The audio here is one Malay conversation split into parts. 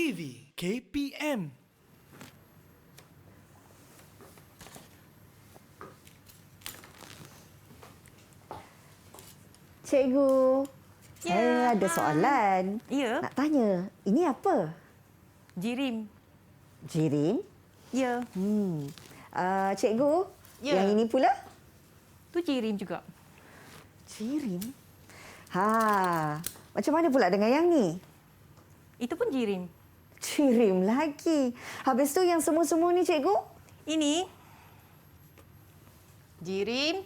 TV KPM. Cikgu, saya ada soalan. Ya. Nak tanya, ini apa? Jirim. Jirim? Ya. Cikgu, Ya. yang ini pula? Tu jirim juga. Jirim? Macam mana pula dengan yang ni? Itu pun jirim. Jirim lagi. Habis tu yang semua-semua ni, cikgu? Ini jirim.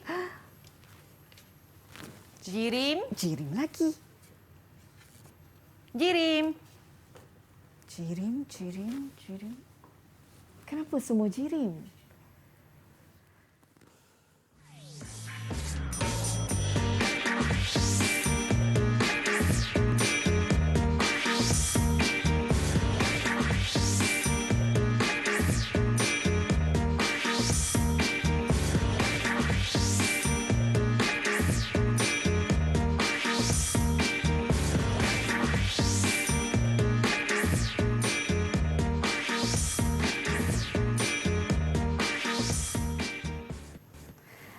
Jirim. Jirim lagi. Jirim. Jirim. Kenapa semua jirim?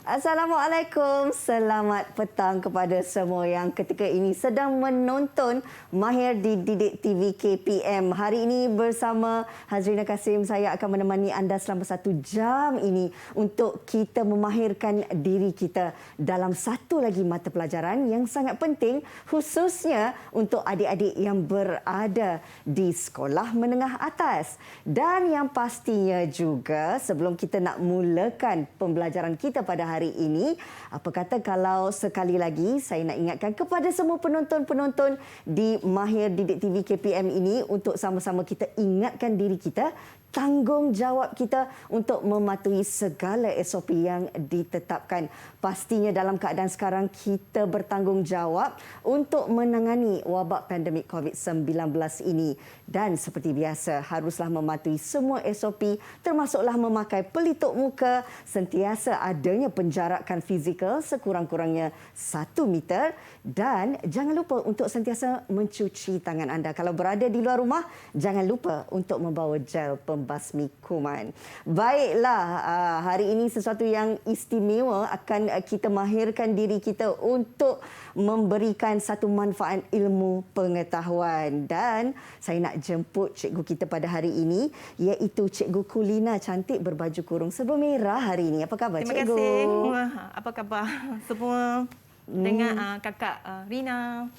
Assalamualaikum. Selamat petang kepada semua yang ketika ini sedang menonton Mahir Didik TV KPM. Hari ini bersama Hazrina Kasim, saya akan menemani anda selama 1 jam ini untuk kita memahirkan diri kita dalam satu lagi mata pelajaran yang sangat penting, khususnya untuk adik-adik yang berada di sekolah menengah atas. Dan yang pastinya juga, sebelum kita nak mulakan pembelajaran kita pada hari ini, apa kata kalau sekali lagi saya nak ingatkan kepada semua penonton-penonton di Mahir Didik TV KPM ini untuk sama-sama kita ingatkan diri kita, tanggungjawab kita untuk mematuhi segala SOP yang ditetapkan. Pastinya dalam keadaan sekarang kita bertanggungjawab untuk menangani wabak pandemik COVID-19 ini. Dan seperti biasa haruslah mematuhi semua SOP, termasuklah memakai pelitup muka, sentiasa adanya penjarakan fizikal sekurang-kurangnya 1 meter dan jangan lupa untuk sentiasa mencuci tangan anda. Kalau berada di luar rumah, jangan lupa untuk membawa gel pembasmi kuman. Baiklah, hari ini sesuatu yang istimewa akan kita mahirkan diri kita untuk memberikan satu manfaat ilmu pengetahuan. Dan saya nak jemput cikgu kita pada hari ini, iaitu Cikgu Kulina, cantik berbaju kurung serba merah hari ini. Apa khabar, Terima cikgu? kasih. Apa khabar semua dengan kakak Rina?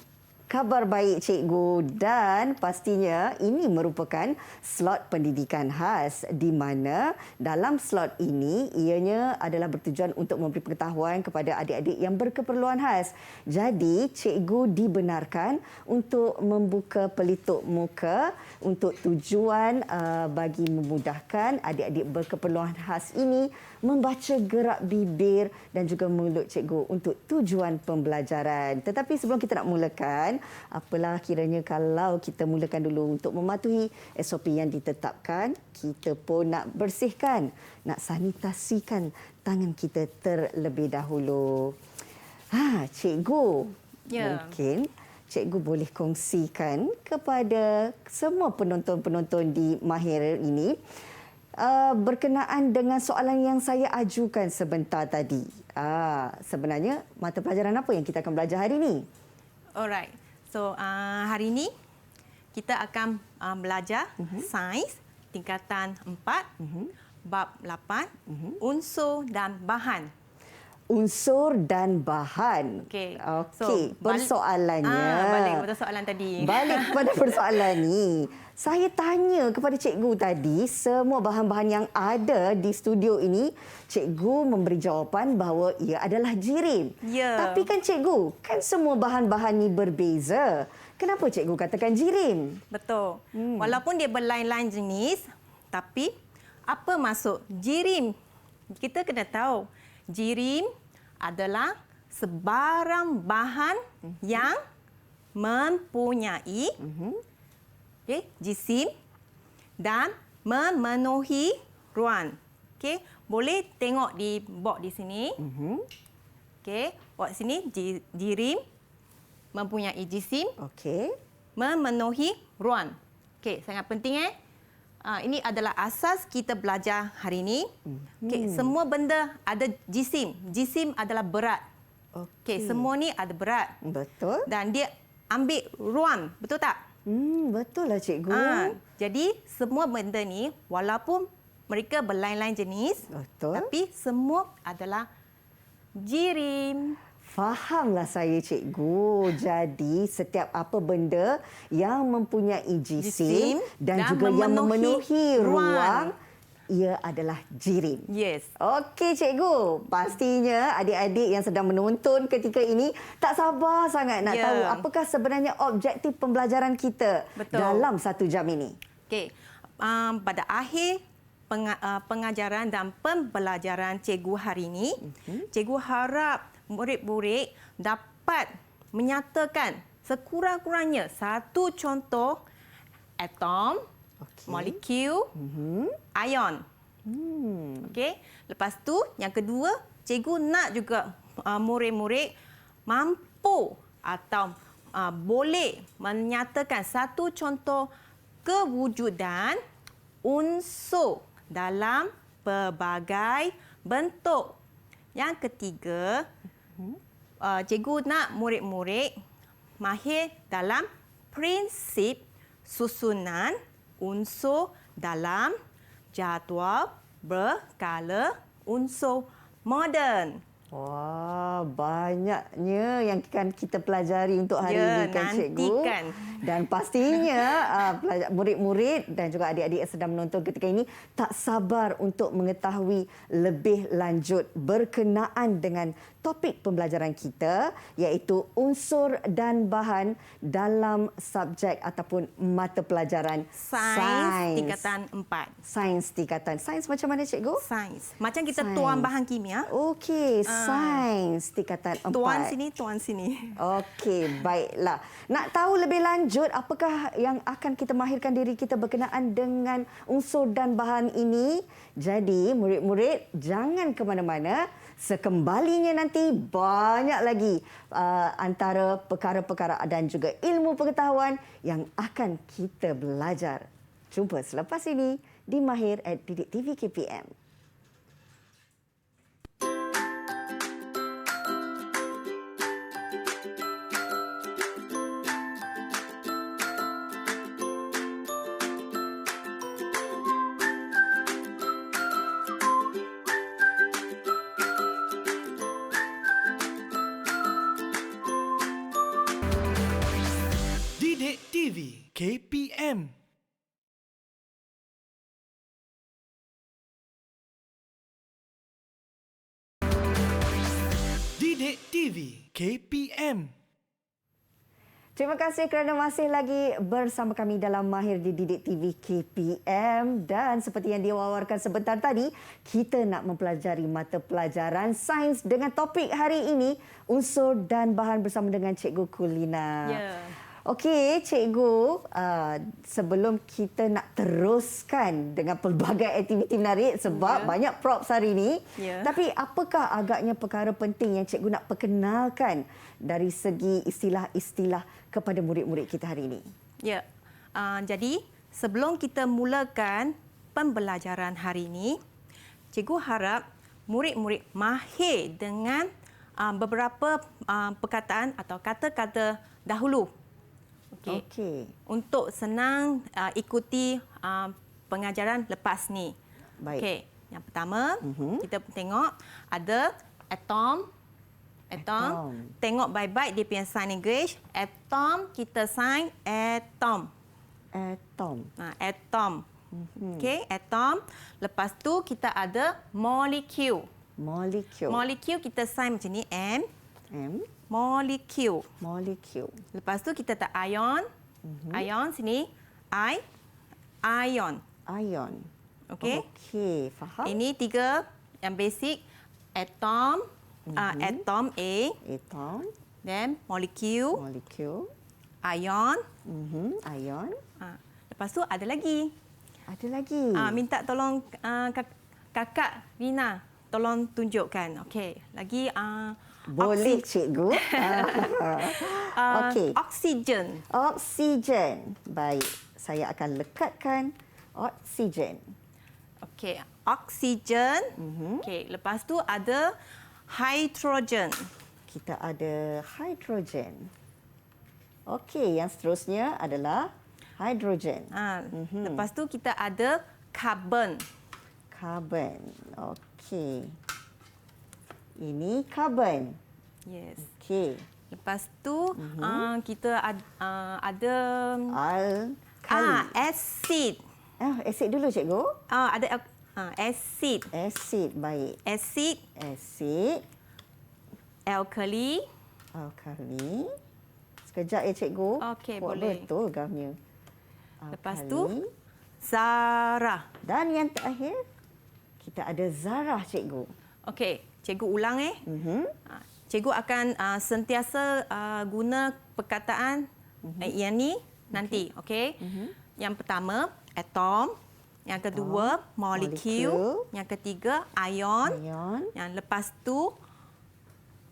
Khabar baik, cikgu. Dan pastinya ini merupakan slot pendidikan khas di mana dalam slot ini ianya adalah bertujuan untuk memberi pengetahuan kepada adik-adik yang berkeperluan khas. Jadi, cikgu dibenarkan untuk membuka pelitup muka untuk tujuan bagi memudahkan adik-adik berkeperluan khas ini membaca gerak bibir dan juga mulut cikgu untuk tujuan pembelajaran. Tetapi sebelum kita nak mulakan, apalah kiranya kalau kita mulakan dulu untuk mematuhi SOP yang ditetapkan, kita pun nak bersihkan, nak sanitasikan tangan kita terlebih dahulu. Cikgu, Ya. mungkin cikgu boleh kongsikan kepada semua penonton-penonton di Mahir ini berkenaan dengan soalan yang saya ajukan sebentar tadi. Sebenarnya mata pelajaran apa yang kita akan belajar hari ini? Alright. So, hari ini kita akan belajar sains tingkatan 4, bab 8, unsur dan bahan. Unsur dan bahan. Okey. Okey. Persoalannya. Balik kepada soalan tadi. Balik kepada persoalan ni. Saya tanya kepada cikgu tadi, semua bahan-bahan yang ada di studio ini, cikgu memberi jawapan bahawa ia adalah jirim. Ya. Tapi kan cikgu, kan semua bahan-bahan ni berbeza. Kenapa cikgu katakan jirim? Betul. Walaupun dia berlain-lain jenis, tapi apa maksud jirim? Kita kena tahu, jirim adalah sebarang bahan yang mempunyai jisim dan memenuhi ruang. Boleh tengok di box di sini. Box sini jirim mempunyai jisim, memenuhi ruang. Okey, sangat penting ini adalah asas kita belajar hari ini. Okey, semua benda ada jisim. Jisim adalah berat. Okey, semua ni ada berat. Betul. Dan dia ambil ruang, betul tak? Betul lah cikgu. Jadi semua benda ni walaupun mereka berlain-lain jenis, Betul. tapi semua adalah jirim. Fahamlah saya cikgu. Jadi setiap apa benda yang mempunyai jisim dan juga yang memenuhi ruang, ia adalah jirim. Yes. Okey cikgu, pastinya adik-adik yang sedang menonton ketika ini tak sabar sangat nak tahu apakah sebenarnya objektif pembelajaran kita dalam 1 jam ini. Okey, pada akhir pengajaran dan pembelajaran cikgu hari ini, cikgu harap murid-murid dapat menyatakan sekurang-kurangnya satu contoh atom, molekul, ion. Okey. Lepas tu yang kedua, cikgu nak juga murid-murid mampu atau boleh menyatakan satu contoh kewujudan unsur dalam pelbagai bentuk. Yang ketiga, cikgu nak murid-murid mahir dalam prinsip susunan unsur dalam jadual berkala unsur moden. Wah, banyaknya yang akan kita pelajari untuk hari ini kan cikgu. Nantikan. Dan pastinya murid-murid dan juga adik-adik yang sedang menonton ketika ini tak sabar untuk mengetahui lebih lanjut berkenaan dengan topik pembelajaran kita, iaitu unsur dan bahan dalam subjek ataupun mata pelajaran Sains tingkatan 4. Sains tingkatan. Sains macam mana cikgu? Sains. Macam kita tuan bahan kimia. Okey, sains tingkatan 4. Tuan sini. Okey, baiklah. Nak tahu lebih lanjut apakah yang akan kita mahirkan diri kita berkenaan dengan unsur dan bahan ini? Jadi, murid-murid jangan ke mana-mana. Sekembalinya nanti banyak lagi antara perkara-perkara dan juga ilmu pengetahuan yang akan kita belajar. Jumpa selepas ini di Mahir at Didik TV KPM. Didik TV KPM. Didik TV KPM. Terima kasih kerana masih lagi bersama kami dalam Mahir di Didik TV KPM. Dan seperti yang diwawarkan sebentar tadi, kita nak mempelajari mata pelajaran sains dengan topik hari ini, unsur dan bahan bersama dengan Cikgu Kulina. Ya. Okey, Cikgu, sebelum kita nak teruskan dengan pelbagai aktiviti menarik sebab banyak props hari ini, tapi apakah agaknya perkara penting yang Cikgu nak perkenalkan dari segi istilah-istilah kepada murid-murid kita hari ini? Ya, jadi sebelum kita mulakan pembelajaran hari ini, cikgu harap murid-murid mahir dengan beberapa perkataan atau kata-kata dahulu. Okey. Untuk senang ikuti pengajaran lepas ni. Baik. Okey, yang pertama kita tengok ada atom. Tengok baik-baik dia punya sign language. Atom kita sign atom. Atom. Okey, atom. Lepas tu kita ada molekul. Molekul kita sign macam ni M. Molekul. Lepas tu kita tak ion. Ion sini ion. Okey. Okey, faham. Ini 3 yang basic. Atom, atom A. Then molekul. Ion. Lepas tu ada lagi. Minta tolong kakak Rina tolong tunjukkan. Okey, lagi boleh cikgu. Okey. Oksigen. Baik. saya akan lekatkan oksigen. Okey, oksigen. Okey, lepas tu ada hidrogen. Kita ada hidrogen. Okey, yang seterusnya adalah hidrogen. Lepas tu kita ada karbon. Karbon. Okey. Ini karbon. Yes. Okey. Lepas tu kita ada Alkali. asid. Asid dulu cikgu. Ada asid. Asid, baik. Asid, Asid, alkali. alkali. Sekejap ya cikgu. Okey, Buat boleh. betul gamnya. Lepas Alkali. tu zarah. Dan yang terakhir, kita ada zarah cikgu. Okey, cikgu ulang Cikgu akan sentiasa guna perkataan yang ni nanti, okey? Yang pertama, atom. Yang kedua, molekul. Yang ketiga, ion. Ion. Yang lepas tu,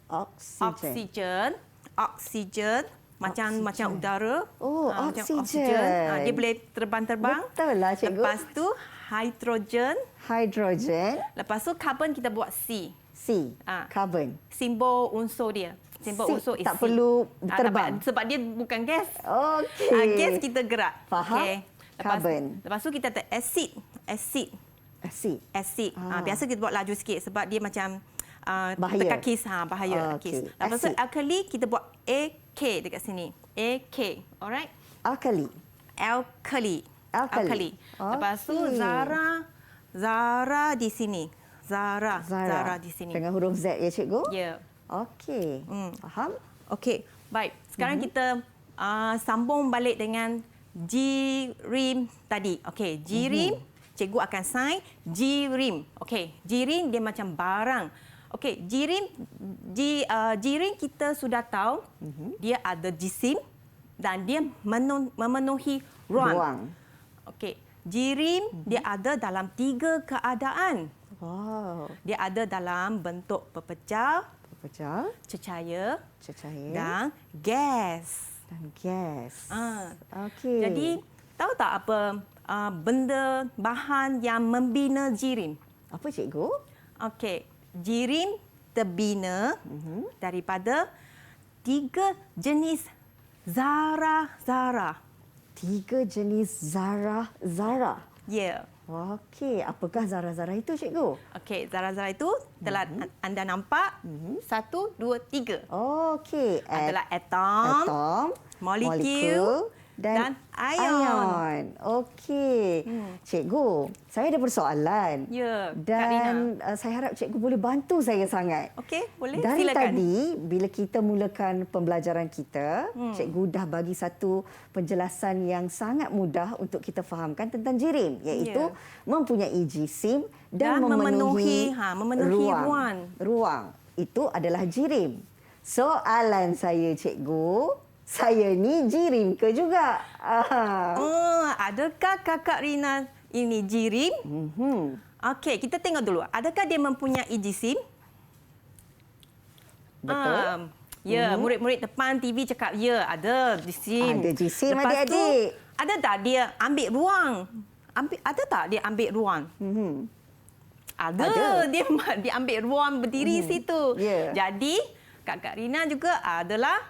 Oksigen. Oksigen. Macam udara. Oh, Macam oksigen. Dia boleh terbang-terbang. Betul lah, cikgu. Lepas tu, hidrogen. Hidrogen. Lepas tu, karbon kita buat C. C. Karbon. Simbol unsur dia. Simbol C, unsur is tak C. perlu terbang. Sebab dia bukan gas. Okey. Gas kita gerak. Faham. Okey. Karbon. Lepas tu kita ada asid. Asid. Asid. Asid. Biasa kita buat laju sikit sebab dia macam Bahaya. tekan kis. Bahaya. Okey. Kis. Lepas tu Asid. alkali kita buat AK dekat sini. AK. Alright. Alkali. Alkali. Alkali. Lepas tu Okey. Zara di sini. Zara di sini. Dengan huruf Z ya cikgu? Ya. Okey. Faham? Okey, baik. Sekarang kita sambung balik dengan jirim tadi. Okey, jirim, cikgu akan sign jirim. Okey, jirim dia macam barang. Okey, jirim kita sudah tahu dia ada jisim dan dia memenuhi ruang. Okey, jirim dia ada dalam 3 keadaan. Wow. Dia ada dalam bentuk pepecah, Pecah, cecair cecair dan gas. dan gas. Okey. Jadi, tahu tak apa benda bahan yang membina jirim? Apa cikgu? Okey, jirim terbina daripada 3 jenis zarah-zarah. 3 jenis zarah-zarah. Ya. Okey, apakah zarah-zarah itu cikgu? Okey, zarah-zarah itu telah anda nampak. 1, 2, 3. Okey, Adalah atom, molekul dan ion. Okey. Cikgu, saya ada persoalan. Ya, Kak Dan saya harap cikgu boleh bantu saya sangat. Okey, boleh. Dari Silakan. tadi, bila kita mulakan pembelajaran kita, cikgu dah bagi satu penjelasan yang sangat mudah untuk kita fahamkan tentang jirim, iaitu mempunyai jisim dan memenuhi ruang. Ruang. Itu adalah jirim. Soalan saya, cikgu, saya ni jirim ke juga? Adakah Kakak Rina ini jirim? Okey, kita tengok dulu. Adakah dia mempunyai jisim? Betul. Ya, murid-murid depan TV cakap, ya, ada jisim. Ada jisim, Lepas tu, adik-adik. ada tak dia ambil ruang? Ada tak dia ambil ruang? Ada. Dia ambil ruang berdiri situ. Ya. Jadi, Kakak Rina juga adalah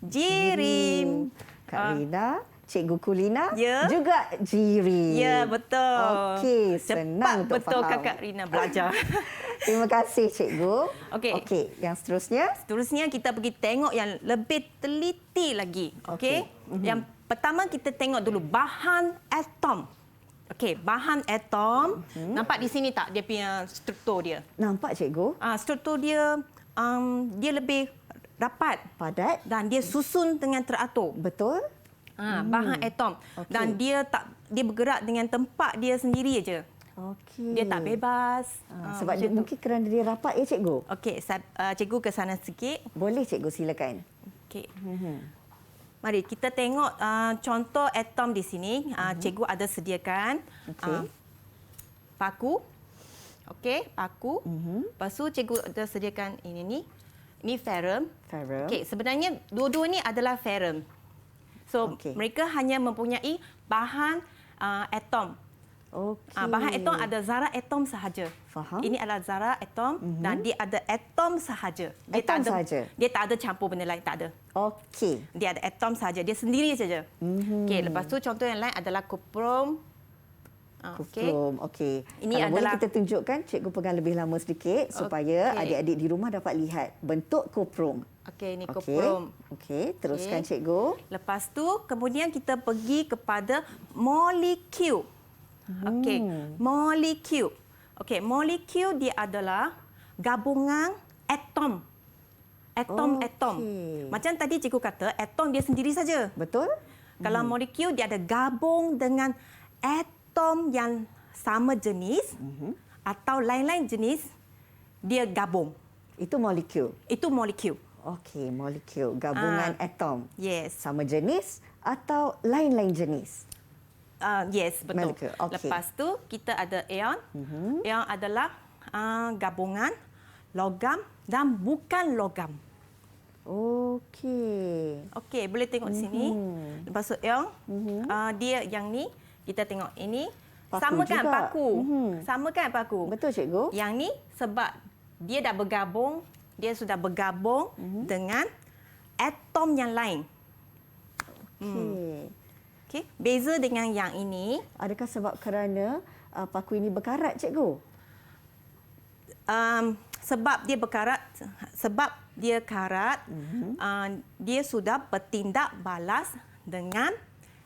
jirim. Kak Rina, Cikgu Kulina Ya. juga jirim. Ya, betul. Okey, Cepat senang untuk betul faham. Kakak Rina belajar. Terima kasih, Cikgu. Okey. Okey, yang seterusnya? Seterusnya kita pergi tengok yang lebih teliti lagi. Okey. Yang pertama kita tengok dulu bahan atom. Okey, bahan atom. Nampak di sini tak dia punya struktur dia? Nampak, Cikgu? Struktur dia dia lebih rapat Padat. dan dia susun dengan teratur. Betul? Bahan atom. Okey. Dan dia bergerak dengan tempat dia sendiri aja. Okey. Dia tak bebas. Sebab dia, macam tu. mungkin kerana dia rapat ya, Cikgu? Okey, cikgu ke sana sikit. Boleh, Cikgu, silakan. Okey. Mari kita tengok contoh atom di sini. Cikgu ada sediakan Okey. paku. Okey, paku. Lepas tu cikgu ada sediakan ini ni. Ini ferrum. Ferrum. Okey, sebenarnya dua-dua ni adalah ferrum. So, Okey. mereka hanya mempunyai bahan atom. Okey. Bahan atom ada zarah atom sahaja. Faham. Ini adalah zarah atom dan dia ada atom sahaja. Dia Atom tak ada, sahaja? Dia tak ada campur benda lain, tak ada. Okey. Dia ada atom sahaja, dia sendiri saja. Okey, lepas tu contoh yang lain adalah kuprom. Okey. Kuprom. Okey. Ini Kalau boleh adalah- kita tunjukkan, cikgu pegang lebih lama sedikit supaya Okey. adik-adik di rumah dapat lihat bentuk kuprom. Okey, ni Okey. kuprom. Okey, teruskan Okey. cikgu. Lepas tu kemudian kita pergi kepada molekul. Okey, molekul. Okey, molekul dia adalah gabungan atom. Atom-atom. Okey. Macam tadi cikgu kata, atom dia sendiri saja. Betul? Kalau molekul dia ada gabung dengan atom yang sama jenis atau lain-lain jenis, dia gabung. Itu molekul. Itu molekul. Okey, molekul gabungan atom. Yes. Sama jenis atau lain-lain jenis. Yes, betul. Molekul, okey. Lepas tu kita ada ion. Ion adalah gabungan logam dan bukan logam. Okey. Okey, boleh tengok sini. Lepas tu ion, dia yang ni, kita tengok ini. Paku Sama kan juga. paku? Sama kan paku? Betul cikgu? Yang ni sebab dia dah bergabung, dia sudah bergabung dengan atom yang lain. Okey. Okey, beza dengan yang ini, Adakah sebab kerana paku ini berkarat cikgu? sebab dia berkarat, sebab dia karat, dia sudah bertindak balas dengan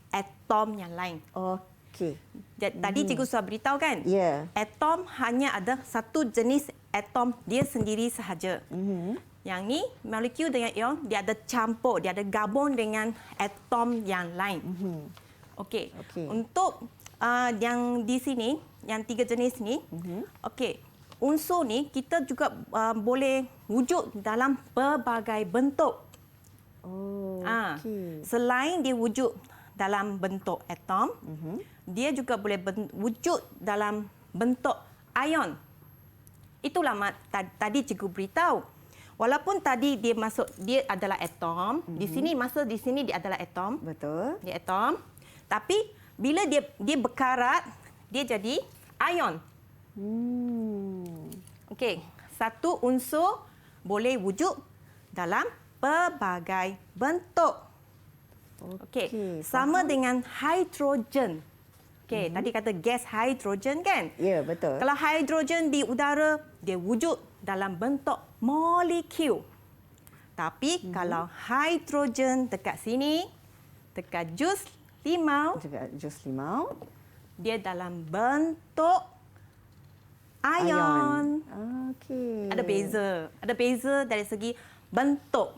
atom yang lain. Okey. Tadi cikgu sudah beritahu kan? Ya. Atom hanya ada satu jenis atom dia sendiri sahaja. Yang ni molekul dengan ion dia ada campur, dia ada gabung dengan atom yang lain. Okey. Okey. Untuk yang di sini, yang tiga jenis ni, okey. Unsur ni kita juga boleh wujud dalam pelbagai bentuk. Oh, okey. Selain dia wujud dalam bentuk atom, dia juga boleh wujud dalam bentuk ion. Itulah tadi cikgu beritahu. Walaupun tadi dia adalah atom, di sini dia adalah atom. Betul. Dia atom. Tapi bila dia berkarat, dia jadi ion. Okey, satu unsur boleh wujud dalam pelbagai bentuk. Okey, sama dengan hidrogen. Okey, tadi kata gas hidrogen kan? Ya, betul. Kalau hidrogen di udara, dia wujud dalam bentuk molekul. Tapi kalau hidrogen dekat sini, dekat jus limau, Juga jus limau. dia dalam bentuk ion. Okey. Ada beza dari segi bentuk.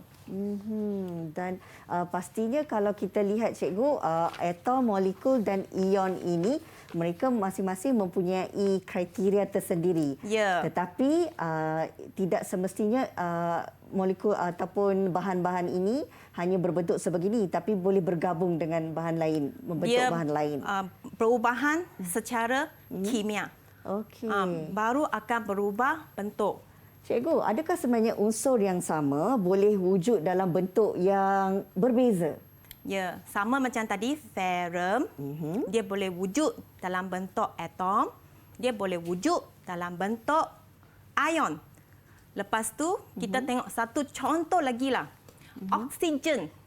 Dan pastinya kalau kita lihat cikgu, atom, molekul dan ion ini mereka masing-masing mempunyai kriteria tersendiri. Ya. Tetapi tidak semestinya molekul ataupun bahan-bahan ini hanya berbentuk sebegini, tapi boleh bergabung dengan bahan lain, membentuk bahan lain. Perubahan secara kimia. Okey. Baru akan berubah bentuk. Cikgu, adakah sebenarnya unsur yang sama boleh wujud dalam bentuk yang berbeza? Ya, sama macam tadi ferrum, dia boleh wujud dalam bentuk atom, dia boleh wujud dalam bentuk ion. Lepas tu kita tengok satu contoh lagi lah.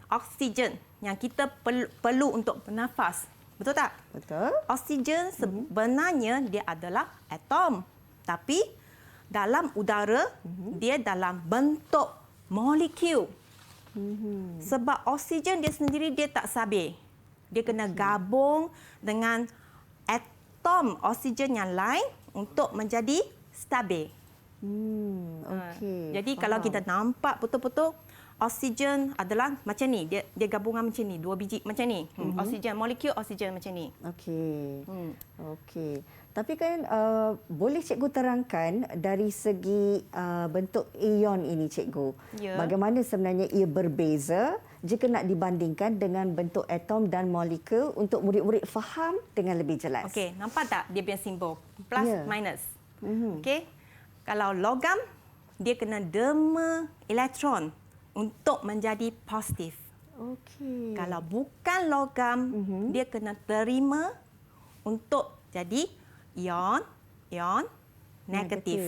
Oksigen yang kita perlu untuk bernafas. Betul tak? Betul. Oksigen sebenarnya dia adalah atom. Tapi dalam udara, dia dalam bentuk molekul. Sebab oksigen dia sendiri dia tak stabil. Dia kena gabung dengan atom oksigen yang lain untuk menjadi stabil. Okey. Jadi kalau kita nampak betul-betul oksigen adalah macam ni. Dia gabungan macam ni, dua biji macam ni. Oksigen, molekul oksigen macam ni. Okey. Okey. Tapi kan boleh cikgu terangkan dari segi bentuk ion ini cikgu. Ya. Bagaimana sebenarnya ia berbeza jika nak dibandingkan dengan bentuk atom dan molekul untuk murid-murid faham dengan lebih jelas. Okey, nampak tak dia punya simbol? Plus, Ya. minus. Okey. Kalau logam, dia kena derma elektron untuk menjadi positif. Okey. Kalau bukan logam, dia kena terima untuk jadi ion negatif.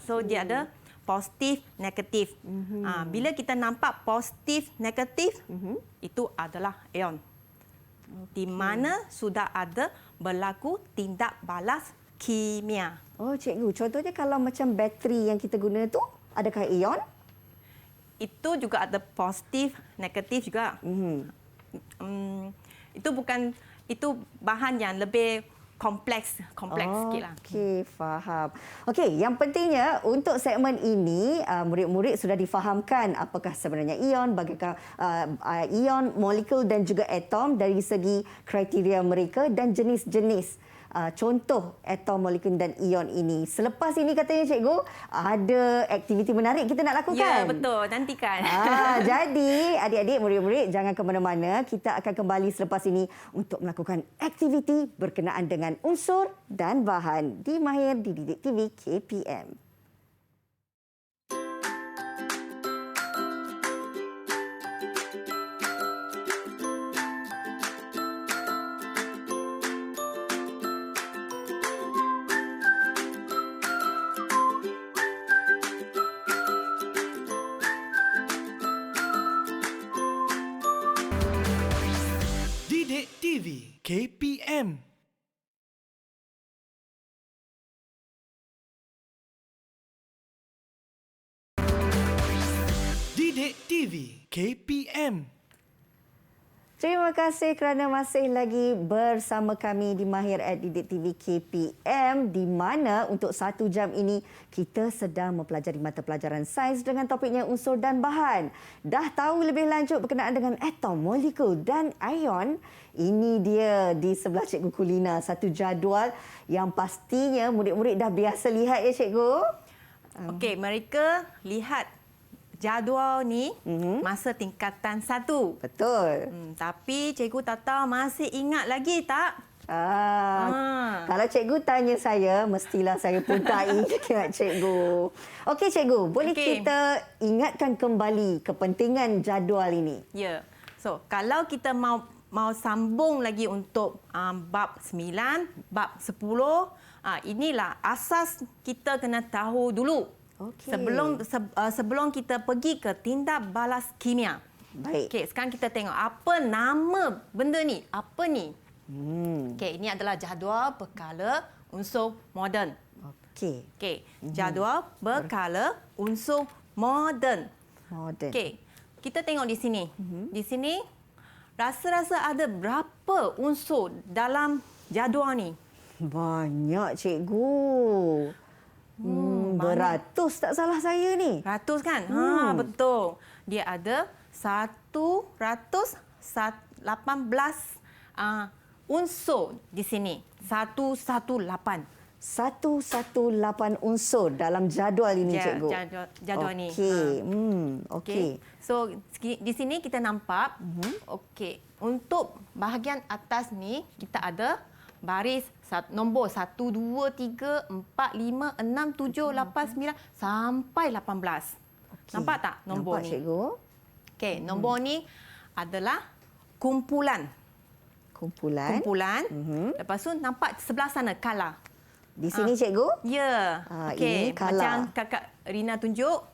So dia ada positif, negatif. Bila kita nampak positif, negatif, itu adalah ion. Di mana sudah ada berlaku tindak balas kimia. Oh, cikgu, contohnya kalau macam bateri yang kita guna tu, adakah ion? Itu juga ada positif, negatif juga. Itu bahan yang lebih kompleks sikitlah. Okey, faham. Okey, yang pentingnya untuk segmen ini murid-murid sudah difahamkan apakah sebenarnya ion, bagaimana ion, molekul dan juga atom dari segi kriteria mereka dan jenis-jenis contoh atom, molekul dan ion ini. Selepas ini katanya cikgu ada aktiviti menarik kita nak lakukan. Ya, betul. Nantikan. Jadi adik-adik, murid-murid jangan ke mana-mana. Kita akan kembali selepas ini untuk melakukan aktiviti berkenaan dengan unsur dan bahan di Mahir Didik TV KPM. Didik TV KPM. Didik TV KPM. Terima kasih kerana masih lagi bersama kami di Mahir Didik TV KPM, di mana untuk 1 jam ini kita sedang mempelajari mata pelajaran sains dengan topiknya unsur dan bahan. Dah tahu lebih lanjut berkenaan dengan atom, molekul dan ion? Ini dia di sebelah Cikgu Kulina, satu jadual yang pastinya murid-murid dah biasa lihat ya Cikgu? Okey, mereka lihat jadual ni masa tingkatan 1. Betul. Tapi Cikgu Tata masih ingat lagi tak? Kalau cikgu tanya saya, mestilah saya pun tak ingat cikgu. Okey cikgu, boleh kita ingatkan kembali kepentingan jadual ini? Ya. So, kalau kita mau sambung lagi untuk bab 9, bab 10, inilah asas kita kena tahu dulu. Okey. Sebelum kita pergi ke tindak balas kimia. Baik. Okey, sekarang kita tengok apa nama benda ni. Apa ni? Okey, ini adalah jadual berkala unsur moden. Okey. Okey, jadual berkala unsur moden. Moden. Okey, kita tengok di sini. Di sini rasa-rasa ada berapa unsur dalam jadual ni? Banyak cikgu. Beratus tak salah saya ni. Ratus kan? Betul. Dia ada 118 unsur di sini. 118. 118 unsur dalam jadual ini cikgu. Jadual ni. Okey. So di sini kita nampak okey, untuk bahagian atas ni kita ada baris nombor 1 2 3 4 5 6 7 8 9 sampai 18. Okay. Nampak tak nombor nampak, ni? Cikgu. Okey, nombor ni adalah kumpulan. Lepas tu nampak sebelah sana kala. Di sini cikgu? Ya. Ini Okey, kala. macam Kakak Rina tunjuk,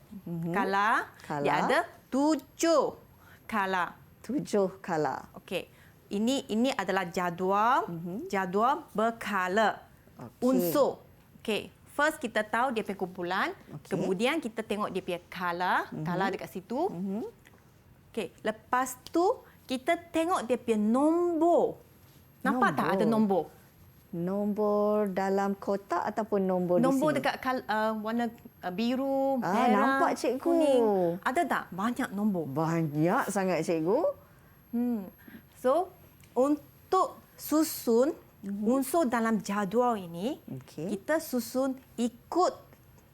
kala. Dia ada 7 kala. 7 kala. Okey. Ini adalah jadual, jadual berkala. Unsur. Okey. First kita tahu dia punya kumpulan, kemudian kita tengok dia punya kala, kala dekat situ. Okey, lepas tu kita tengok dia punya nombor. Nampak tak ada nombor? Nombor dalam kotak ataupun nombor di sini? Nombor dekat warna biru, merah, nampak cikgu. kuning. Ada tak? Banyak nombor. Banyak sangat cikgu. So, untuk susun unsur dalam jadual ini, kita susun ikut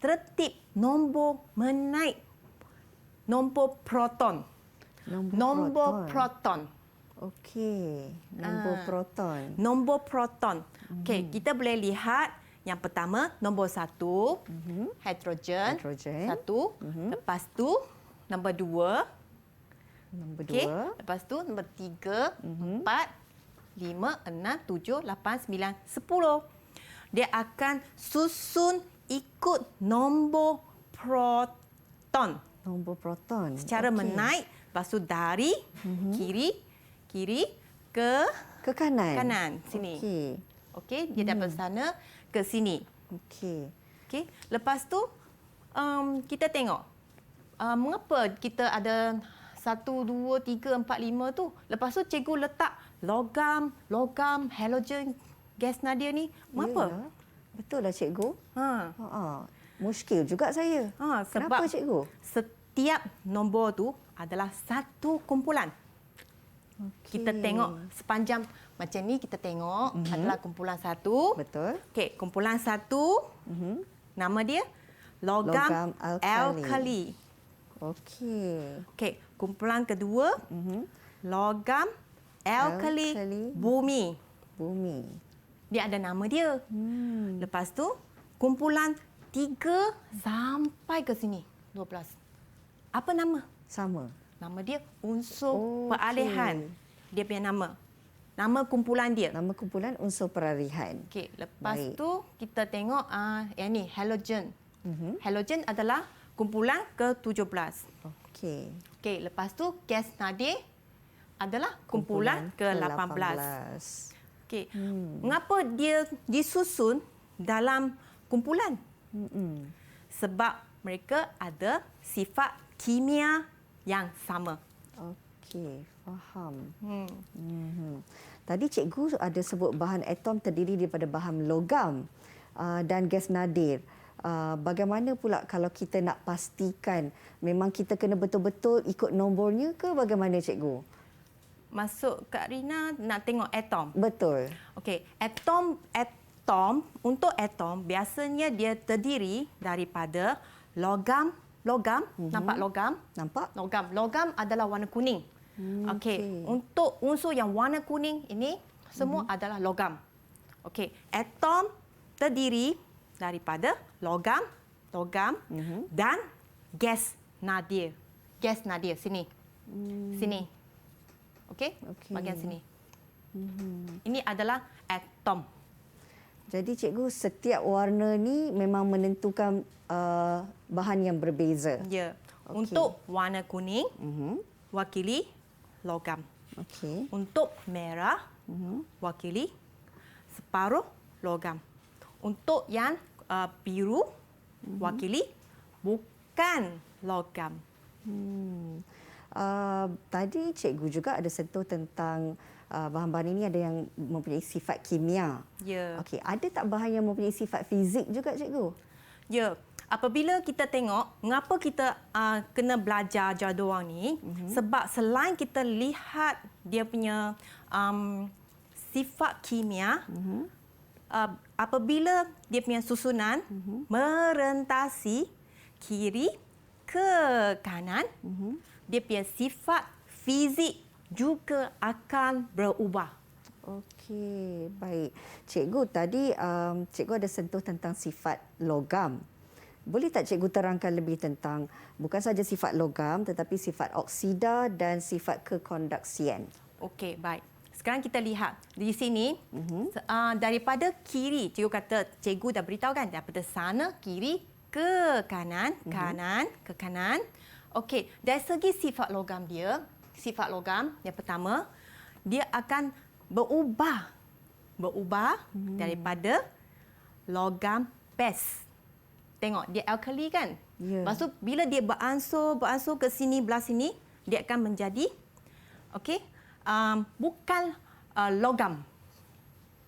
tertib nombor menaik. Nombor proton. Nombor proton. Okey, nombor proton. Nombor proton. Okey, kita boleh lihat yang pertama nombor 1, hidrogen. 1. Lepas tu nombor 2, Nombor Okey. 2. Lepas tu nombor 3, 4, 5, 6, 7, 8, 9, 10. Dia akan susun ikut nombor proton. Nombor proton. Secara menaik, lepas tu dari kiri ke Ke kanan. kanan sini. Okey. Okey, dia dapat sana ke sini. Okey. Okey, lepas tu kita tengok mengapa kita ada 1, 2, 3, 4, 5 tu. Lepas tu cikgu letak logam, halogen, gas nadir ni. Mengapa? Yalah. Betul lah cikgu. Ha. Muskil juga saya. Kenapa sebab cikgu? setiap nombor tu adalah satu kumpulan. Okey. Kita tengok sepanjang macam ni, kita tengok adalah kumpulan satu. Betul. Okey, kumpulan satu, nama dia logam, Logam alkali. Okey. Okey, kumpulan kedua, logam alkali Alkali. bumi. Bumi. Dia ada nama dia. Lepas tu, kumpulan 3 sampai ke sini, 12. Apa nama? Sama. Nama dia unsur Okey. peralihan. Dia punya nama. Nama kumpulan dia. Nama kumpulan unsur peralihan. Okey, lepas Baik. tu kita tengok yang ni halogen. Halogen adalah kumpulan ke-17. Okey. Okey, lepas tu gas nadir adalah kumpulan ke-18. Okey. Mengapa dia disusun dalam kumpulan? Sebab mereka ada sifat kimia yang sama. Okey, faham. Tadi cikgu ada sebut bahan atom terdiri daripada bahan logam dan gas nadir. Bagaimana pula kalau kita nak pastikan memang kita kena betul-betul ikut nombornya ke bagaimana cikgu? Masuk Kak Rina nak tengok atom. Betul. Okey, untuk atom biasanya dia terdiri daripada logam, nampak logam? Nampak? Logam adalah warna kuning. Okey, untuk unsur yang warna kuning ini semua adalah logam. Okey, atom terdiri daripada logam dan gas nadir. Gas nadir sini. Sini. Okey? Okey. Bahagian sini. Ini adalah atom. Jadi cikgu, setiap warna ni memang menentukan bahan yang berbeza. Ya. Okey. Untuk warna kuning wakili logam. Okey. Untuk merah wakili separuh logam. Untuk yang biru wakili bukan logam. Tadi cikgu juga ada sentuh tentang bahan-bahan ini ada yang mempunyai sifat kimia. Ya. Okey, ada tak bahan yang mempunyai sifat fizik juga cikgu? Ya. Apabila kita tengok mengapa kita kena belajar jadual ni, sebab selain kita lihat dia punya sifat kimia, apabila dia punya susunan merentasi kiri ke kanan, dia punya sifat fizik juga akan berubah. Okey, baik. Cikgu, tadi cikgu ada sentuh tentang sifat logam. Boleh tak cikgu terangkan lebih tentang bukan saja sifat logam tetapi sifat oksida dan sifat kekondaksian? Okey, baik. Sekarang kita lihat di sini daripada kiri, cikgu kata cikgu dah beritahu kan daripada sana kiri ke kanan, kanan ke kanan. Okey, dari segi sifat logam dia, sifat logam yang pertama, dia akan berubah daripada logam base. Tengok, dia alkali kan? Ya. Lepas tu bila dia beransur ke sini, belah sini, dia akan menjadi bukan logam.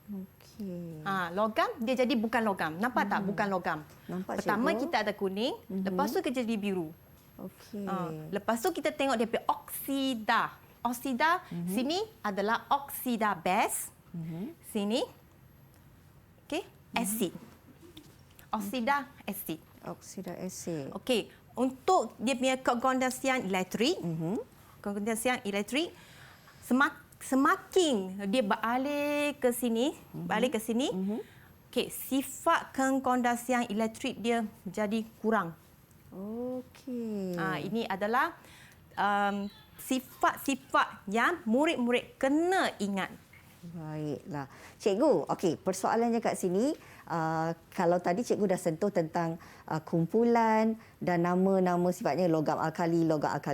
Okey. Logam dia jadi bukan logam. Nampak tak? Bukan logam. Nampak, Pertama cikgu. kita ada kuning, lepas tu kita jadi biru. Okey. Lepas tu kita tengok dia punya oksida. Oksida sini adalah oksida base. Sini asid. Oksida asid. Oksida asid. Okey, untuk dia punya kondensasian elektrik, semakin dia beralih ke sini, okey, sifat kekondensasian elektrik dia jadi kurang. Okey. Ini adalah sifat-sifat yang murid-murid kena ingat. Baiklah. Cikgu, okey, persoalannya kat sini, kalau tadi cikgu dah sentuh tentang kumpulan dan nama-nama sifatnya logam alkali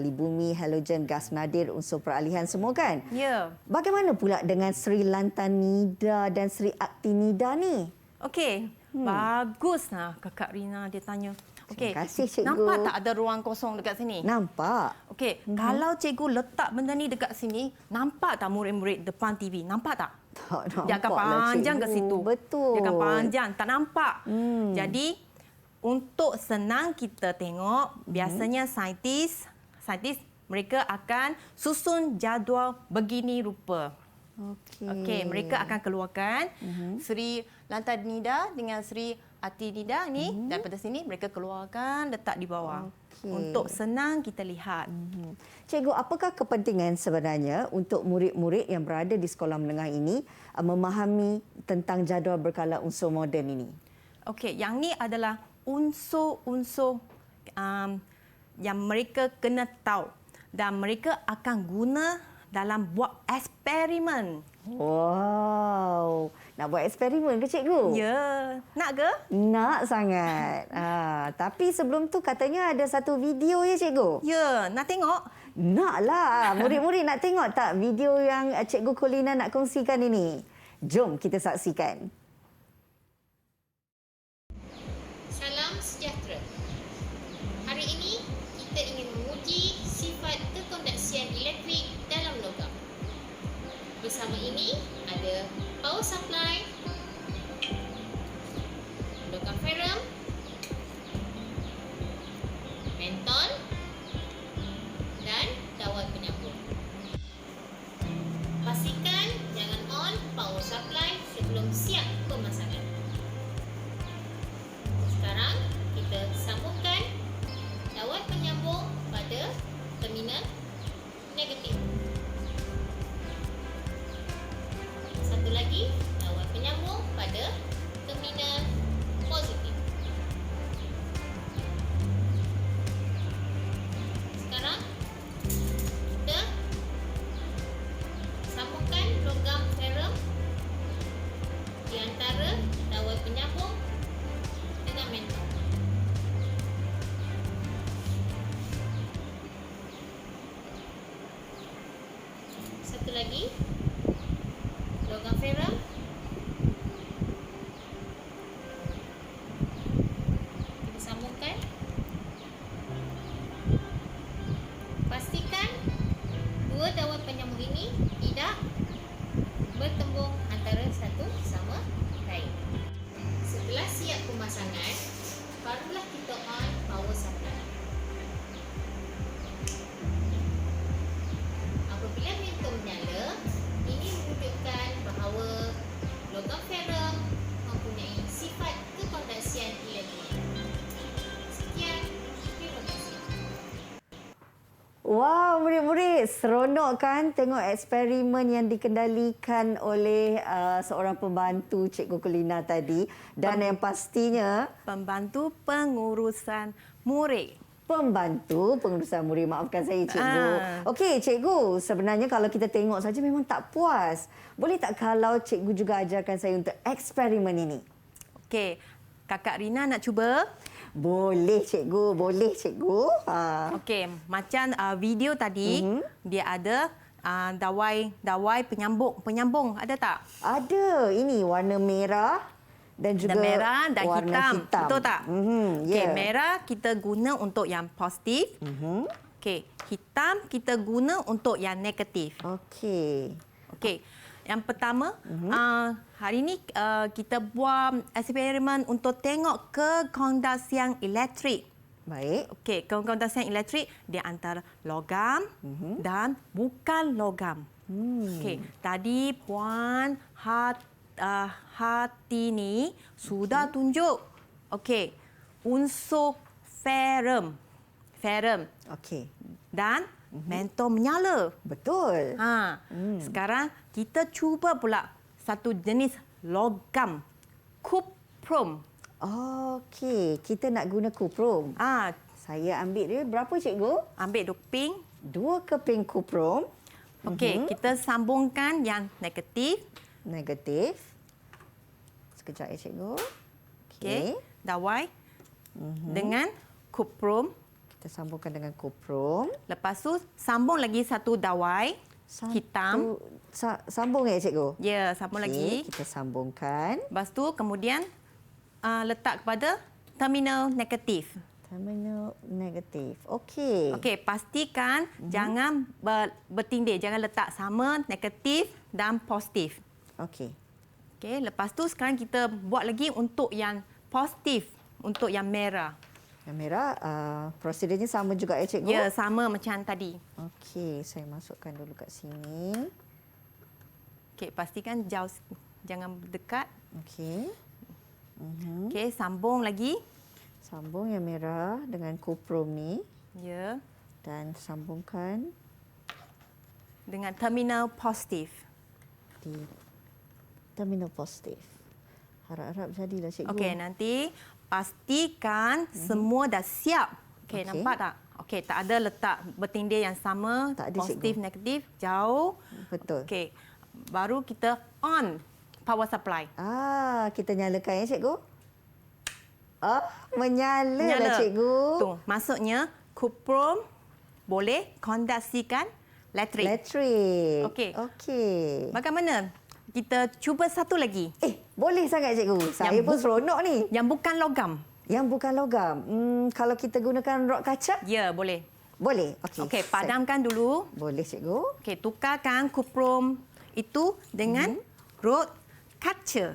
bumi, halogen, gas nadir, unsur peralihan semua kan? Ya. Bagaimana pula dengan Sri Lantanida dan Sri Aktinida ni? Okey, baguslah Kakak Rina dia tanya. Okey. Terima kasih, cikgu. Nampak tak ada ruang kosong dekat sini? Nampak. Okey, kalau cikgu letak benda ni dekat sini, nampak tak murid-murid depan TV? Nampak tak? Tak nampak Dia akan panjang lah, ke cikgu. situ. Betul. Dia akan panjang, tak nampak. Jadi, untuk senang kita tengok, biasanya saintis mereka akan susun jadual begini rupa. Okey, mereka akan keluarkan Sri Lantanida dengan Sri Aktinida ni daripada sini mereka keluarkan letak di bawah. Okey. Untuk senang kita lihat. Cikgu, apakah kepentingan sebenarnya untuk murid-murid yang berada di sekolah menengah ini memahami tentang jadual berkala unsur moden ini? Okey, yang ni adalah unsur-unsur yang mereka kena tahu dan mereka akan guna dalam buat eksperimen. Wow, nak buat eksperimen ke cikgu? Ya, nak ke? Nak sangat. Tapi sebelum tu katanya ada satu video ya cikgu? Ya, nak tengok? Naklah. Murid-murid nak tengok tak video yang Cikgu Kolina nak kongsikan ini? Jom kita saksikan. Salam sejahtera. Hari ini kita ingin menguji sifat kekondaksian elektrik dalam logam. Bersama ini ada power supply, logam ferrum, mentol dan dawai penyambung. Pastikan jangan on power supply sebelum siap pemasangan. Sekarang kita sambungkan dawai penyambung pada terminal negatif. Satu lagi dawai penyambung pada terminal positif. Sekarang kita sambungkan logam ferrum di antara dawai penyambung dengan mentol. Satu lagi logam ferrum kita sambungkan. Pastikan dua dawai penyambung ini tidak bertembung antara satu sama lain. Setelah siap pemasangan, barulah kita on power supply. Apabila mentol menyala, ini menunjukkan bahawa logam ferrum mempunyai sifat kekondaksian elektrik. Sekian, terima kasih. Wow, murid-murid, seronok kan tengok eksperimen yang dikendalikan oleh seorang pembantu Cikgu Kolina tadi. Dan yang pastinya, Pembantu pengurusan murid. pembantu pengurusan murid. Maafkan saya, cikgu. Okey, cikgu, sebenarnya kalau kita tengok saja memang tak puas. Boleh tak kalau cikgu juga ajarkan saya untuk eksperimen ini? Okey, Kakak Rina nak cuba? Boleh, cikgu. Boleh, cikgu. Okey, macam video tadi, dia ada dawai penyambung. Ada tak? Ada. Ini warna merah dan juga merah dan warna hitam. Betul tak? Okey, Ya. merah kita guna untuk yang positif. Okey, hitam kita guna untuk yang negatif. Okey. Okey, yang pertama, hari ini kita buat eksperimen untuk tengok kekondaksian elektrik. Baik. Okey, kekondaksian elektrik di antara logam dan bukan logam. Okey, tadi Puan Hati ni sudah tunjuk. Okey, unsur ferrum. Okey. Dan mentol menyala. Betul. Sekarang kita cuba pula satu jenis logam, kuprum. Okey, kita nak guna kuprum. Saya ambil dia berapa, cikgu? Ambil duping 2 keping kuprum. Okey, kita sambungkan yang negatif. Negatif. Sekejap ya cikgu. Okey, dawai dengan kuprum. Kita sambungkan dengan kuprum. Lepas tu sambung lagi satu dawai hitam. Sambung ya cikgu? Ya, sambung lagi. Kita sambungkan. Lepas tu kemudian letak kepada terminal negatif. Terminal negatif. Okey. Okey, pastikan jangan bertindih, jangan letak sama negatif dan positif. Okey. Okey, lepas tu sekarang kita buat lagi untuk yang positif, untuk yang merah. Yang merah, prosedurnya sama juga ya cikgu? Ya, sama macam tadi. Okey, saya masukkan dulu kat sini. Okey, pastikan jauh, jangan dekat. Okey. Okey, sambung lagi. Sambung yang merah dengan kuprum ni Ya, dan sambungkan dengan terminal positif. di terminal positif. Harap-harap jadilah cikgu. Okey, nanti pastikan semua dah siap. Okey, Okey. nampak tak? Okey, tak ada letak bertindih yang sama, Tak ada, positif, cikgu. negatif, jauh. Betul. Okey, baru kita on power supply. Kita nyalakan ya cikgu. Menyala lah cikgu. Tu, maksudnya kuprum boleh kondaksikan elektrik. Elektrik. Okey. Okey. Bagaimana? Kita cuba satu lagi. Boleh sangat cikgu. Saya pun seronok ni. Yang bukan logam. Yang bukan logam. Kalau kita gunakan rod kaca? Ya, boleh. Boleh. Okey. Okey, padamkan dulu. Boleh cikgu. Okey, tukarkan kuprum itu dengan rod kaca.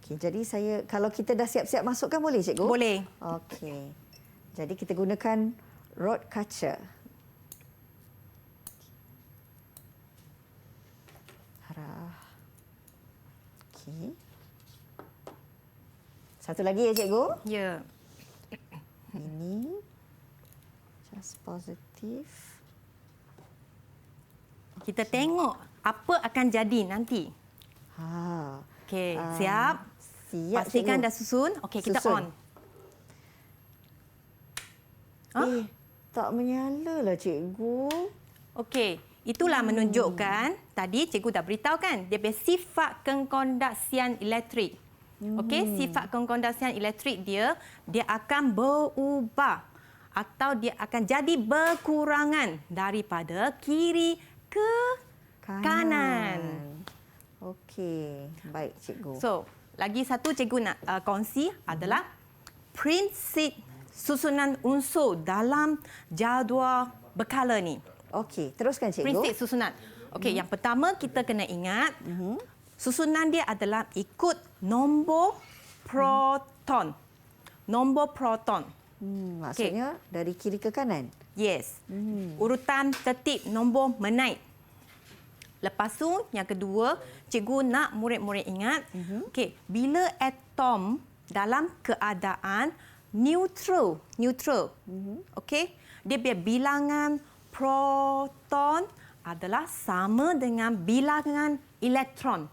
Okey, jadi kalau kita dah siap-siap masukkan boleh cikgu? Boleh. Okey. Jadi kita gunakan rod kaca. Harap. Okey. Satu lagi ya cikgu. Ya. Ini just positif. Kita tengok apa akan jadi nanti. Okey, siap? Siap Pastikan cikgu. dah susun. Okey, kita Susun. on. Tak menyala lah cikgu. Okey, itulah menunjukkan tadi cikgu dah beritahu kan dia punya sifat kekondaksian elektrik. Okey, sifat kekondaksian elektrik dia akan berubah atau dia akan jadi berkurangan daripada kiri ke kanan. Okey, baik cikgu. So, lagi satu cikgu nak kongsi adalah prinsip susunan unsur dalam jadual berkala ni. Okey, teruskan cikgu. Prinsip susunan. Okey, yang pertama kita kena ingat susunan dia adalah ikut nombor proton. Nombor proton. Maksudnya dari kiri ke kanan. Yes. Urutan tertib nombor menaik. Lepas tu yang kedua, cikgu nak murid-murid ingat, okey, bila atom dalam keadaan neutral, okey, dia punya bilangan proton adalah sama dengan bilangan elektron.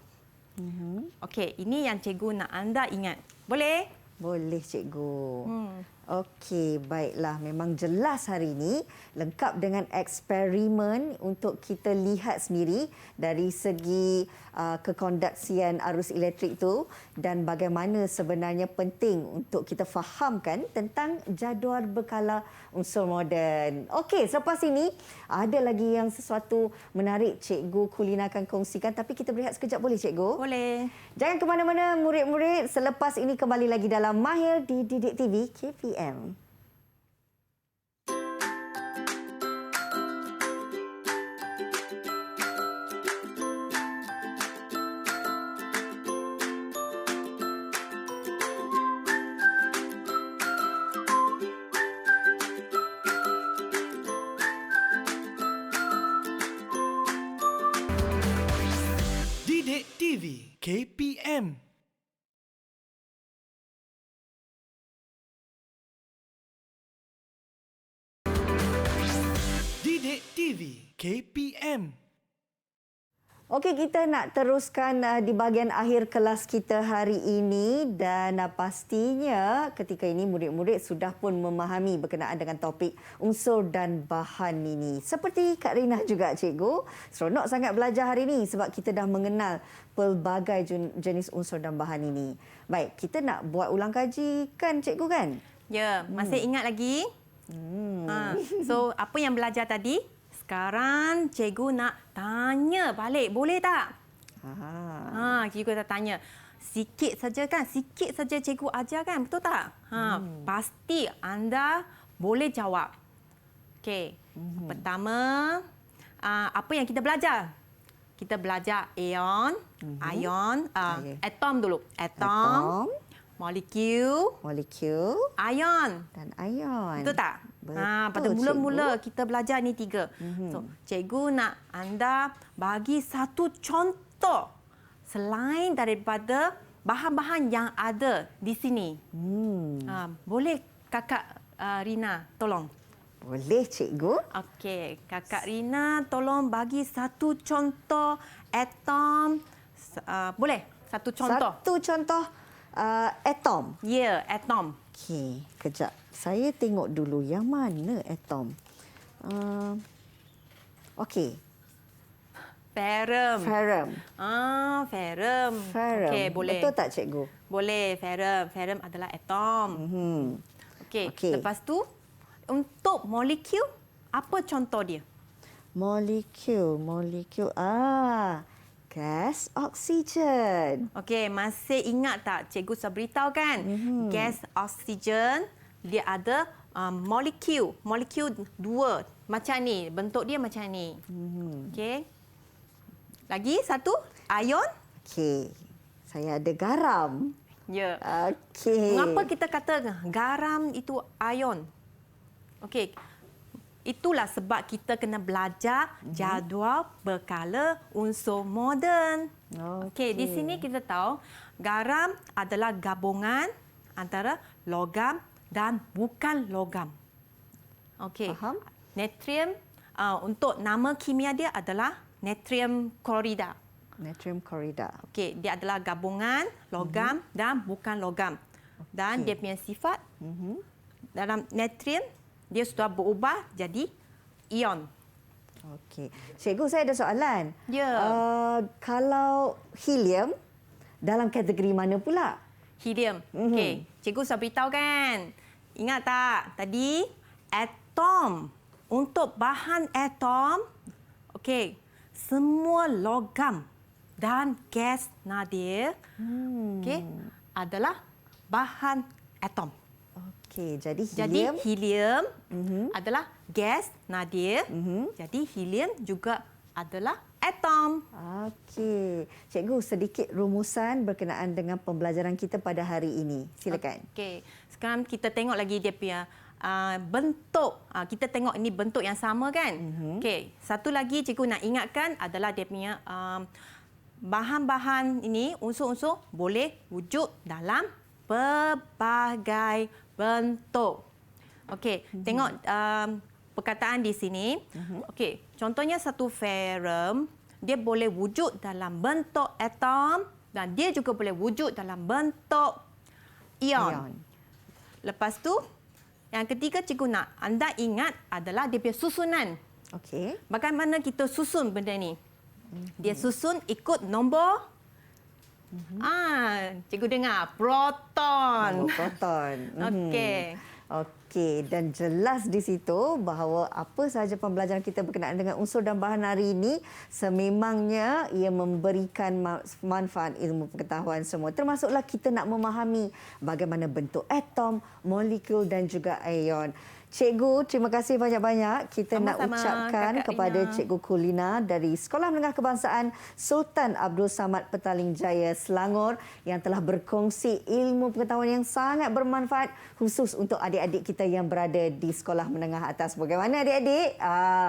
Okey, ini yang cikgu nak anda ingat. Boleh? Boleh cikgu. Okey, baiklah. Memang jelas hari ini lengkap dengan eksperimen untuk kita lihat sendiri dari segi kekondaksian arus elektrik itu dan bagaimana sebenarnya penting untuk kita fahamkan tentang jadual berkala unsur moden. Okey, selepas ini ada lagi yang sesuatu menarik cikgu Kulina akan kongsikan, tapi kita berehat sekejap boleh cikgu? Boleh. Jangan ke mana-mana murid-murid, selepas ini kembali lagi dalam Mahir di Didik TV KPM. Didik TV KPM. Didik TV KPM. Okey, kita nak teruskan di bahagian akhir kelas kita hari ini dan pastinya ketika ini murid-murid sudah pun memahami berkenaan dengan topik unsur dan bahan ini. Seperti Kak Rina juga, cikgu. Seronok sangat belajar hari ini sebab kita dah mengenal pelbagai jenis unsur dan bahan ini. Baik, kita nak buat ulang kaji kan, cikgu kan? Ya, masih ingat lagi? So, apa yang belajar tadi? Sekarang cikgu nak tanya balik. Boleh tak? Cikgu tak tanya. Sikit saja kan? Sikit saja cikgu ajar kan? Betul tak? Pasti anda boleh jawab. Okey. Pertama, apa yang kita belajar? Kita belajar ion, atom dulu. Atom, molekul, ion. Dan ion. Betul tak? Betul, Pada mula-mula kita belajar ni 3. So, cikgu nak anda bagi satu contoh selain daripada bahan-bahan yang ada di sini. Boleh Kakak Rina tolong? Boleh, cikgu. Okey, Kakak Rina tolong bagi satu contoh atom. Boleh? Satu contoh. Satu contoh atom. Ya, atom. Okey, kejap. Saya tengok dulu yang mana atom. Okey. Ferrum. Ferrum. Ferrum. Okey, boleh. Betul tak, cikgu? Boleh, ferrum. Ferrum adalah atom. Okey, lepas tu untuk molekul, apa contoh dia? Molekul. Gas oksigen. Okey, masih ingat tak cikgu sudah beritahu kan? Gas oksigen dia ada molekul. Molekul 2 macam ni, bentuk dia macam ni. Okey. Lagi satu, ion. Okey. Saya ada garam. Ya. Okey. Mengapa kita kata garam itu ion? Okey. Itulah sebab kita kena belajar jadual berkala unsur moden. Okey, di sini kita tahu garam adalah gabungan antara logam dan bukan logam. Okey. Faham? Natrium untuk nama kimia dia adalah natrium klorida. Natrium klorida. Okey, dia adalah gabungan logam dan bukan logam. Dan dia punya sifat dalam natrium dia sudah berubah jadi ion. Okey. Cikgu, saya ada soalan. Ya. Kalau helium dalam kategori mana pula? Helium. Okey, cikgu sudah beritahu kan? Ingat tak tadi atom. Untuk bahan atom, okey, semua logam dan gas nadir okey adalah bahan atom. Okey, jadi helium adalah gas nadir. Jadi helium juga adalah atom. Okey. Cikgu, sedikit rumusan berkenaan dengan pembelajaran kita pada hari ini. Silakan. Okey. Sekarang kita tengok lagi dia punya bentuk. Kita tengok ini bentuk yang sama kan? Okey. Satu lagi cikgu nak ingatkan adalah dia punya bahan-bahan ini, unsur-unsur boleh wujud dalam pelbagai bentuk. Okey, tengok perkataan di sini. Okey, contohnya satu ferrum, dia boleh wujud dalam bentuk atom dan dia juga boleh wujud dalam bentuk ion. Lepas tu, yang ketiga cikgu nak anda ingat adalah dia punya susunan. Okey. Bagaimana kita susun benda ni? Dia susun ikut nombor. Cikgu dengar proton. Proton. Okey. Okey, dan jelas di situ bahawa apa sahaja pembelajaran kita berkenaan dengan unsur dan bahan hari ini sememangnya ia memberikan manfaat ilmu pengetahuan semua. Termasuklah kita nak memahami bagaimana bentuk atom, molekul dan juga ion. Cikgu, terima kasih banyak-banyak. Kita nak ucapkan kepada Cikgu Kulina dari Sekolah Menengah Kebangsaan Sultan Abdul Samad Petaling Jaya, Selangor yang telah berkongsi ilmu pengetahuan yang sangat bermanfaat khusus untuk adik-adik kita yang berada di sekolah menengah atas. Bagaimana adik-adik?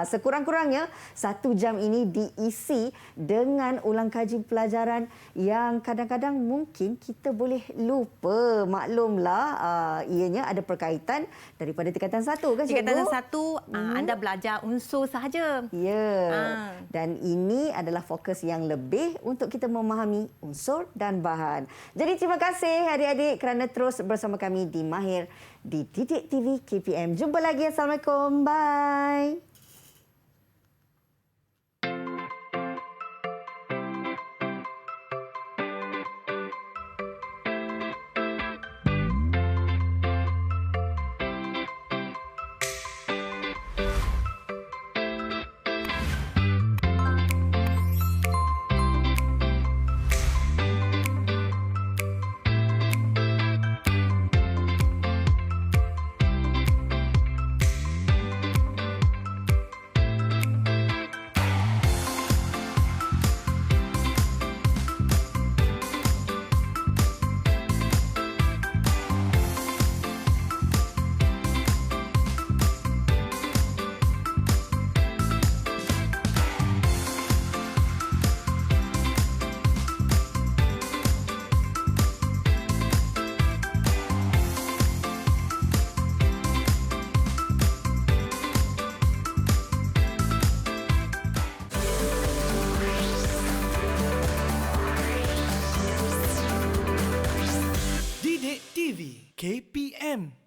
Sekurang-kurangnya 1 jam ini diisi dengan ulang kaji pelajaran yang kadang-kadang mungkin kita boleh lupa. Maklumlah, ianya ada perkaitan daripada tingkatan 1 kan cikgu? Tingkatan 1 anda belajar unsur sahaja. Ya. Ah. Dan ini adalah fokus yang lebih untuk kita memahami unsur dan bahan. Jadi terima kasih adik-adik kerana terus bersama kami di Mahir di Didik TV KPM. Jumpa lagi. Assalamualaikum. Bye. Didik TV KPM